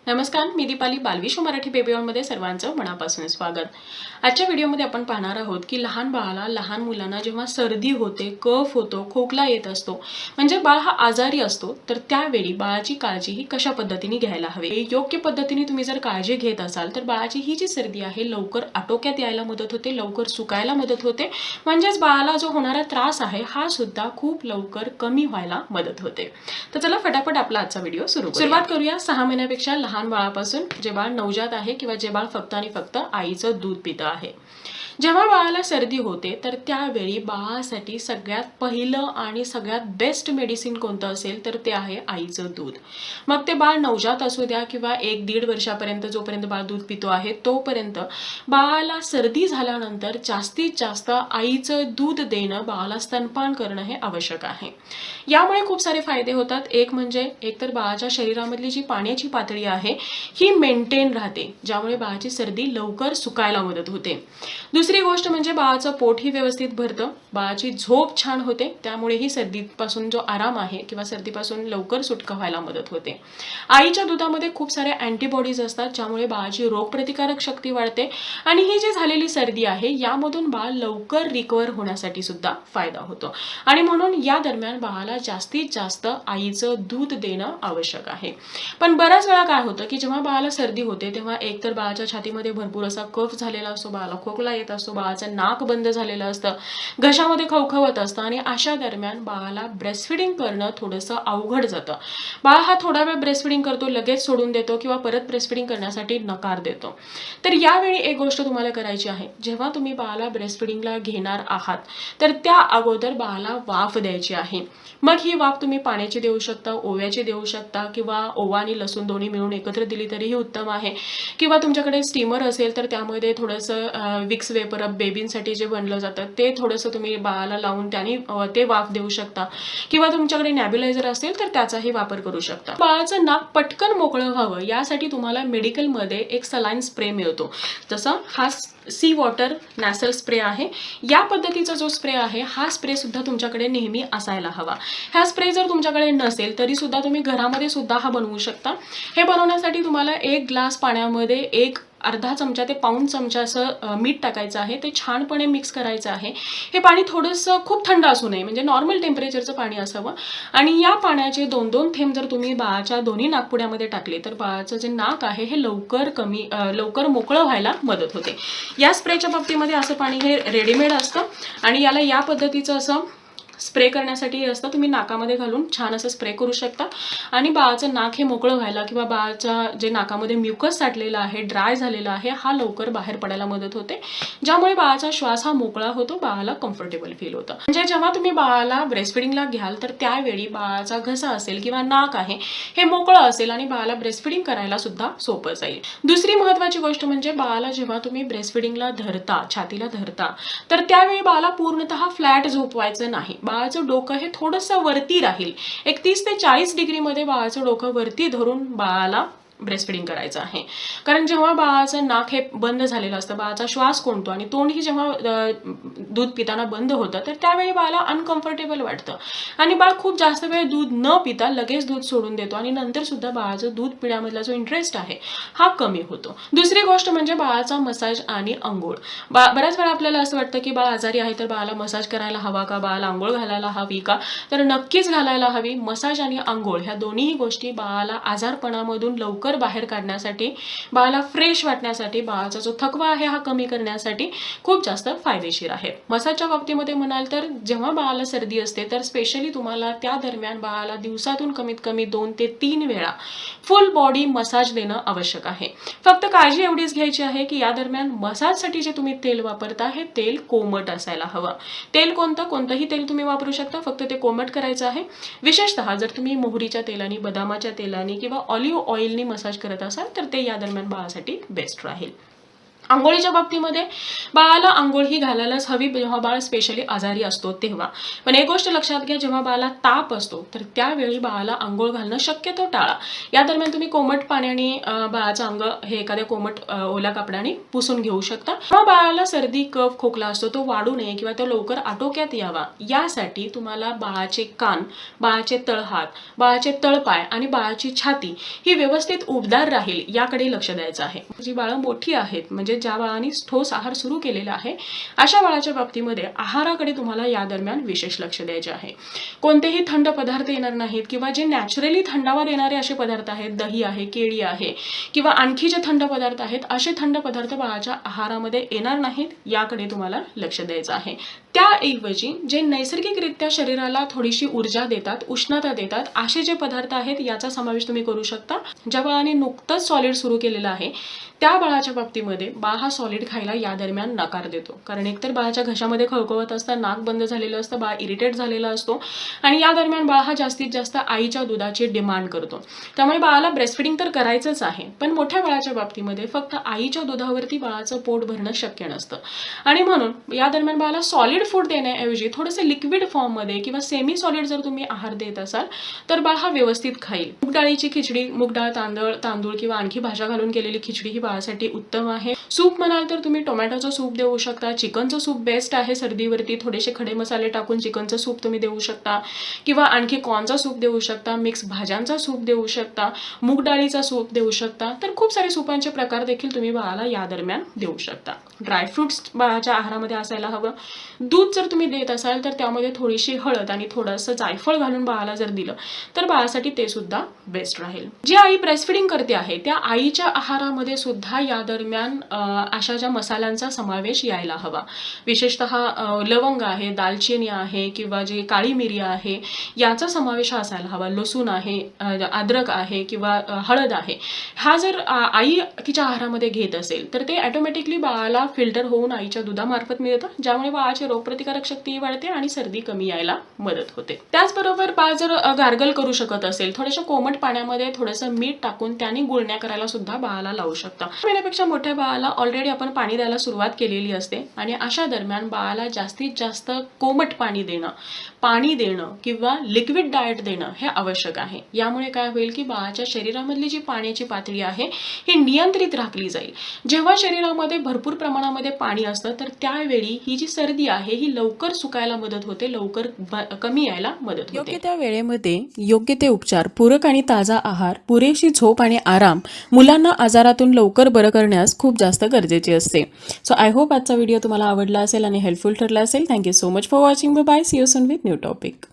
नमस्कार, मी दीपाली बालविश्व मराठी बेबी मध्ये सर्वांचं मनापासून स्वागत। आजच्या व्हिडिओमध्ये आपण पाहणार आहोत की लहान बाळाला लहान मुलांना जेव्हा सर्दी होते, कफ होतो, खोकला येत असतो, म्हणजे बाळ हा आजारी असतो, तर त्यावेळी बाळाची काळजी ही कशा पद्धतीने घ्यायला हवी। योग्य पद्धतीने तुम्ही जर काळजी घेत असाल तर बाळाची ही जी सर्दी आहे लवकर आटोक्यात यायला मदत होते, लवकर सुकायला मदत होते, म्हणजेच बाळाला जो होणारा त्रास आहे हा सुद्धा खूप लवकर कमी व्हायला मदत होते। तर चला फटाफट आपला आजचा व्हिडिओ सुरुवात करूया। 6 महिन्यापेक्षा लहान बाळापासून जे बाळ नवजात आहे किंवा जे बाळ फक्त आणि फक्त आईचं दूध पितं आहे, जेव्हा बाळाला सर्दी होते तर त्यावेळी बाळासाठी सगळ्यात पहिलं आणि सगळ्यात बेस्ट मेडिसिन कोणतं असेल तर ते आहे आईचं दूध। मग ते बाळ नवजात असू द्या किंवा 1-1.5 वर्षापर्यंत जोपर्यंत बाळ दूध पितो आहे तोपर्यंत बाळाला सर्दी झाल्यानंतर जास्तीत जास्त आईचं दूध देणं, बाळाला स्तनपान करणं हे आवश्यक आहे। यामुळे खूप सारे फायदे होतात। एक म्हणजे एकतर बाळाच्या शरीरामधली जी पाण्याची पातळी आहे ही मेंटेन राहते, ज्यामुळे बाळाची सर्दी लवकर सुकायला मदत होते। दुसरी गोष्ट म्हणजे बाळाचं पोट ही व्यवस्थित भरतं, बाळाची झोप छान होते, त्यामुळे ही सर्दीपासून जो आराम आहे किंवा सर्दीपासून लवकर सुटका व्हायला मदत होते। आईच्या दुधामध्ये खूप सारे अँटीबॉडीज असतात, ज्यामुळे बाळाची रोगप्रतिकारक शक्ती वाढते आणि ही जी झालेली सर्दी आहे यामधून बाळ लवकर रिकवर होण्यासाठी सुद्धा फायदा होतो। आणि म्हणून या दरम्यान बाळाला जास्तीत जास्त आईचं दूध देणं आवश्यक आहे। पण बऱ्याच वेळा काय होतं की जेव्हा बाळाला सर्दी होते तेव्हा एकतर बाळाच्या छातीमध्ये भरपूर असा कफ झालेला असतो, बाळाला खोकला येत असतो, बाळाचं नाक बंद झालेलं असतं, घशामध्ये खवखवत असतं आणि अशा दरम्यान बाळाला ब्रेस्ट फीडिंग करणं थोडंसं अवघड जातं। बाळ हा थोडा वेळ ब्रेस्ट फीडिंग करतो, लगेच सोडून देतो किंवा परत ब्रेस्ट फीडिंग करण्यासाठी नकार देतो। तर यावेळी एक गोष्ट तुम्हाला करायची आहे, जेव्हा तुम्ही बाळाला ब्रेस्ट फीडिंगला घेणार आहात तर त्या अगोदर बाळाला वाफ द्यायची आहे। मग ही वाफ तुम्ही पाण्याची देऊ शकता, ओव्याची देऊ शकता किंवा ओवा आणि लसूण दोन्ही मिळून एकत्र दिली तरीही उत्तम आहे, किंवा तुमच्याकडे स्टीमर असेल तर त्यामध्ये थोडंसं विक्स वेपर बेबींसाठी जे बनलं जातं ते थोडंसं तुम्ही बाळाला लावून त्याने ते वाफ देऊ शकता, किंवा तुमच्याकडे नॅब्युलायझर असेल तर त्याचाही वापर करू शकता। बाळाचं नाक पटकन मोकळं व्हावं यासाठी तुम्हाला मेडिकलमध्ये एक सलाईन स्प्रे मिळतो, जसं हा सी वॉटर नॅसल स्प्रे आहे। या पद्धतीचा जो स्प्रे आहे हा स्प्रे सुद्धा तुमच्याकडे नेहमी असायला हवा। हा स्प्रे जर तुमच्याकडे नसेल तरी सुद्धा तुम्ही घरामध्ये सुद्धा हा बनवू शकता। हे बनवण्यासाठी तुम्हाला 1 ग्लास पाण्यामध्ये अर्धा चमचा ते पाऊण चमचा असं मीठ टाकायचं आहे, ते छानपणे मिक्स करायचं आहे। हे पाणी थोडंसं खूप थंड असू नये, म्हणजे नॉर्मल टेम्परेचरचं पाणी असावं आणि या पाण्याचे 2-2 थेंब जर तुम्ही बाळाच्या दोन्ही नाकपुड्यामध्ये टाकले तर बाळाचं जे नाक आहे हे लवकर मोकळं व्हायला मदत होते। या स्प्रेच्या बाबतीमध्ये असं पाणी हे रेडीमेड असतं आणि याला या पद्धतीचं असं स्प्रे करण्यासाठी असतं, तुम्ही नाकामध्ये घालून छान असं स्प्रे करू शकता आणि बाळाचं नाक हे मोकळं व्हायला किंवा बाळाच्या जे नाकामध्ये म्युकस साठलेला आहे, ड्राय झालेला आहे, हा लवकर बाहेर पडायला मदत होते, ज्यामुळे बाळाचा श्वास हा मोकळा होतो, बाळाला कम्फर्टेबल फील होतं। म्हणजे जेव्हा तुम्ही बाळाला ब्रेस्ट फीडिंगला घ्याल तर त्यावेळी बाळाचा घसा असेल किंवा नाक आहे हे मोकळं असेल आणि बाळाला ब्रेस्ट फीडिंग करायला सुद्धा सोपं जाईल। दुसरी महत्त्वाची गोष्ट म्हणजे बाळाला जेव्हा तुम्ही ब्रेस्ट फीडिंगला धरता, छातीला धरता, तर त्यावेळी बाळाला पूर्णतः फ्लॅट झोपवायचं नाही। बाळाचं डोकं हे थोडंसं वरती राहील, 31 ते 40 डिग्रीमध्ये बाळाचं डोकं वरती धरून बाळाला ब्रेस्ट फीडिंग करायचं आहे। कारण जेव्हा बाळाचं नाक हे बंद झालेलं असतं, बाळाचा श्वास कोंडतो आणि तोंडही जेव्हा दूध पिताना बंद होतं तर त्यावेळी बाळाला अनकम्फर्टेबल वाटतं आणि बाळ खूप जास्त वेळ दूध न पिता लगेच दूध सोडून देतो आणि नंतर सुद्धा बाळाचं दूध पिण्यामधला जो इंटरेस्ट आहे हा कमी होतो। दुसरी गोष्ट म्हणजे बाळाचा मसाज आणि अंघोळ। बऱ्याच वेळा आपल्याला असं वाटतं की बाळ आजारी आहे तर बाळाला मसाज करायला हवा का, बाळाला अंघोळ घालायला हवी का, तर नक्कीच घालायला हवी। मसाज आणि अंघोळ ह्या दोन्ही गोष्टी बाळाला आजारपणामधून लवकर बाहेर काढण्यासाठी, बाळाला फ्रेश वाटण्यासाठी, बाळाचा जो थकवा आहे हा कमी करण्यासाठी खूप जास्त फायदेशीर आहे। मसाजच्या बाबतीमध्ये म्हणाल तर जेव्हा बाळाला सर्दी असते तर स्पेशली तुम्हाला त्या दरम्यान बाळाला दिवसातून कमीत कमी 2 ते 3 वेळा फुल बॉडी मसाज देणं आवश्यक आहे। फक्त काळजी एवढीच घ्यायची आहे की या दरम्यान मसाजसाठी जे तुम्ही तेल वापरता हे तेल कोमट असायला हवं। तेल कोणतंही तेल तुम्ही वापरू शकता, फक्त ते कोमट करायचं आहे। विशेषतः जर तुम्ही मोहरीच्या तेलाने, बदामाच्या तेलाने किंवा ऑलिव्ह ऑइलने मसाज करत असाल तर ते या दरम्यान बाळासाठी बेस्ट राहील। अंघोळीच्या बाबतीमध्ये बाळाला अंघोळ ही घालायलाच हवी जेव्हा बाळ स्पेशली आजारी असतो तेव्हा. पण एक गोष्ट लक्षात घ्या, जेव्हा बाळाला ताप असतो तर त्यावेळी बाळाला अंघोळ घालणं शक्यतो टाळा. या दरम्यान तुम्ही कोमट पाण्याने बाळाचं अंग हे एखाद्या कोमट ओल्या कपड्याने पुसून घेऊ शकता. जेव्हा बाळाला सर्दी कफ खोकला असतो तो वाढू नये किंवा तो लवकर आटोक्यात यावा यासाठी तुम्हाला बाळाचे कान, बाळाचे तळहात, बाळाचे तळपाय आणि बाळाची छाती ही व्यवस्थित उबदार राहील याकडे लक्ष द्यायचं आहे. जी बाळं मोठी आहेत म्हणजे ज्या बाळांनी ठोस आहार सुरू केलेला आहे अशा बाळाच्या बाबतीमध्ये आहाराकडे तुम्हाला या दरम्यान विशेष लक्ष द्यायचे आहे. कोणतेही थंड पदार्थ येणार नाहीत किंवा जे नॅचरली थंडावा देणारे असे पदार्थ आहेत, दही आहे, केळी आहे किंवा आणखी जे थंड पदार्थ आहेत असे थंड पदार्थ बाळाच्या आहारामध्ये येणार नाहीत याकडे तुम्हाला लक्ष द्यायचं आहे. त्याऐवजी जे नैसर्गिकरित्या शरीराला थोडीशी ऊर्जा देतात, उष्णता देतात असे जे पदार्थ आहेत याचा समावेश तुम्ही करू शकता. ज्या बाळाने नुकतंच सॉलिड सुरू केलेलं आहे त्या बाळाच्या बाबतीमध्ये बाळ हा सॉलिड खायला या दरम्यान नकार देतो. कारण एकतर बाळाच्या घशामध्ये खळखळत असतं, नाक बंद झालेलं असतं, बाळ इरिटेट झालेला असतो आणि या दरम्यान बाळ हा जास्तीत जास्त आईच्या दुधाची डिमांड करतो. त्यामुळे बाळाला ब्रेस्टफीडिंग तर करायचंच आहे, पण मोठ्या बाळाच्या बाबतीमध्ये फक्त आईच्या दुधावरती बाळाचं पोट भरणं शक्य नसतं आणि म्हणून या दरम्यान बाळाला सॉलिड फूड देण्याऐवजी थोडंसं लिक्विड फॉर्ममध्ये किंवा सेमी सॉलिड जर तुम्ही आहार देत असाल तर बाळ हा व्यवस्थित खाईल. मूग डाळीची खिचडी, मूग डाळ, तांदूळ किंवा आणखी भाज्या घालून केलेली खिचडी ही बाळासाठी उत्तम आहे. सूप म्हणाल तर तुम्ही टोमॅटोचं सूप देऊ शकता. चिकनचं सूप बेस्ट आहे सर्दीवरती. थोडेसे खडे मसाले टाकून चिकनचं सूप तुम्ही देऊ शकता किंवा आणखी कॉर्नचा सूप देऊ शकता, मिक्स भाज्यांचा सूप देऊ शकता, मूग डाळीचा सूप देऊ शकता. तर खूप सारे सूपांचे प्रकार देखील तुम्ही बाळाला या दरम्यान देऊ शकता. ड्रायफ्रुट्स बाळाच्या आहारामध्ये असायला हवं. दूध जर तुम्ही देत असाल तर त्यामध्ये थोडीशी हळद आणि थोडंसं जायफळ घालून बाळाला जर दिलं तर बाळासाठी ते सुद्धा बेस्ट राहील. जी आई ब्रेस्टफीडिंग करते आहे त्या आईच्या आहारामध्ये सुद्धा या दरम्यान अशा ज्या मसाल्यांचा समावेश यायला हवा. विशेषतः लवंग आहे, दालचिनी आहे किंवा जे काळी मिरी आहे याचा समावेश हा असायला हवा. लसूण आहे, अद्रक आहे किंवा हळद आहे. हा जर आई तिच्या आहारामध्ये घेत असेल तर ते ऑटोमॅटिकली बाळाला फिल्टर होऊन आईच्या दुधामार्फत मिळतं, ज्यामुळे बाळाची रोगप्रतिकारक शक्ती वाढते आणि सर्दी कमी यायला मदत होते. त्याचबरोबर बाळ जर गार्गल करू शकत असेल, थोड्याशा कोमट पाण्यामध्ये थोडंसं मीठ टाकून त्याने गुळण्या करायला सुद्धा बाळाला लावू शकता. महिन्यापेक्षा मोठ्या बाळाला ऑलरेडी आपण पाणी द्यायला सुरुवात केलेली असते आणि अशा दरम्यान बाळाला जास्तीत जास्त कोमट पाणी देणं किंवा लिक्विड डाएट देणं हे आवश्यक आहे. यामुळे काय होईल की बाळाच्या शरीरामधली जी पाण्याची पातळी आहे ही नियंत्रित राखली जाईल. जेव्हा शरीरामध्ये भरपूर प्रमाणामध्ये पाणी असतं तर त्यावेळी ही जी सर्दी आहे ही लवकर सुकायला मदत होते, लवकर कमी यायला मदत होते. योग्य त्या वेळेमध्ये योग्य ते उपचार, पूरक आणि ताजा आहार, पुरेशी झोप आणि आराम मुलांना आजारातून लवकर बरं करण्यास खूप जास्त गरजेचे असते. सो आय होप आजचा व्हिडिओ तुम्हाला आवडला असेल आणि हेल्पफुल ठरला असेल. Thank you so much for watching. Bye. See you soon with new topic.